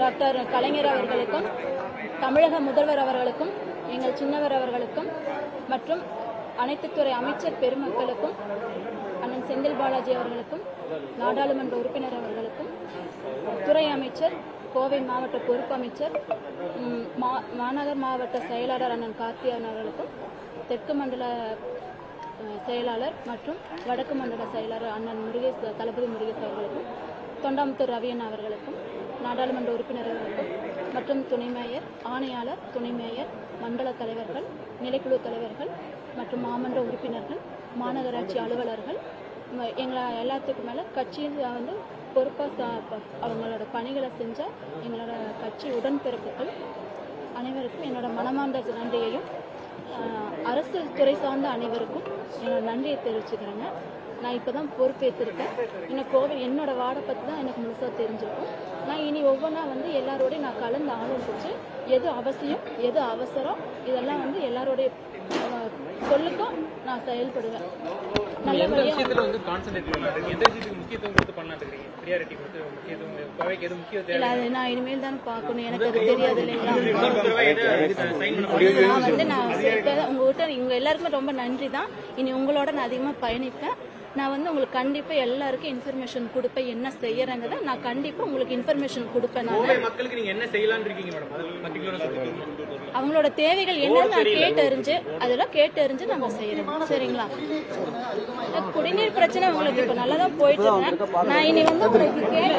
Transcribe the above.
Doctor கலைஞர் அவர்களுக்கும், தமிழக முதல்வர் அவர்களுக்கும், எங்கள் சின்னவர் அவர்களுக்கும் மற்றும் அனைத்து துறை அமைச்சர் பெருமக்களுக்கும், அண்ணன் செந்தில் பாலாஜி அவர்களுக்கும், நாடாளுமன்ற உறுப்பினர் அவர்களுக்கும், துறை அமைச்சர், கோவை மாவட்ட பொறுப்பு அமைச்சர், மாநகர் மாவட்ட செயலாளர் அண்ணன் கார்த்தியான் அவர்களுக்கும், தெற்கு மண்டல செயலாளர் மற்றும் வடக்கு மண்டல செயலாளர் அண்ணன் தளபதி முருகேஷ் அவர்களுக்கும், தொண்டாமுத்தூர் ரவியன் அவர்களுக்கும், நாடாளுமன்ற உறுப்பினர் அவர்களுக்கும் மற்றும் துணை மேயர், ஆணையாளர், துணை மேயர், மண்டல தலைவர்கள், நிலைக்குழு தலைவர்கள் மற்றும் மாமன்ற உறுப்பினர்கள், மாநகராட்சி அலுவலர்கள், எங்களை எல்லாத்துக்கும் மேலே கட்சியில் வந்து பொறுப்பாக அவங்களோட பணிகளை செஞ்ச எங்களோட கட்சி உடன்பிறப்புகள் அனைவருக்கும் என்னோட மனமார்ந்த நன்றியையும், அரசியல் துறை சார்ந்த அனைவருக்கும் என்னோட நன்றியை தெரிவிச்சுக்கிறேங்க. நான் இப்போ தான் பொறுப்பேற்றிருக்கேன். இன்னும் கோவில் என்னோட வார்டை பற்றி தான் எனக்கு முழுசாக தெரிஞ்சிருக்கும். நான் இனி ஒவ்வொன்றா வந்து எல்லாரோடையும் நான் கலந்து ஆலோசித்து எது அவசியம், எது அவசரம், இதெல்லாம் வந்து எல்லாரோடைய சொல்லுக்கும் நான் செயல்படுவேன். நான் இனிமேல் தான் பார்க்கணும், எனக்கு அது தெரியாது இல்லைங்களா. நான் வந்து உங்ககிட்ட இங்க எல்லாருக்குமே ரொம்ப நன்றி தான். இனி உங்களோட நான் அதிகமாக பயணிப்பேன். நான் வந்து உங்களுக்கு கண்டிப்பா எல்லாருக்கும் இன்ஃபர்மேஷன் கொடுப்பேன், என்ன செய்யறேங்கிறத நான் கண்டிப்பா உங்களுக்கு இன்ஃபர்மேஷன் கொடுப்பேன். மக்களுக்கு நீங்க என்ன செய்யலாம்னு இருக்கீங்க மேடம்? அவங்களோட தேவைகள் என்னன்னு நான் கேட்டறிஞ்சு அதெல்லாம் கேட்டறிஞ்சு நம்ம செய்யறோம். சரிங்களா? குடிநீர் பிரச்சனை உங்களுக்கு இப்ப நல்லா தான் போயிட்டு இருக்கேன். நான் இனி வந்து உங்களுக்கு கேட்டு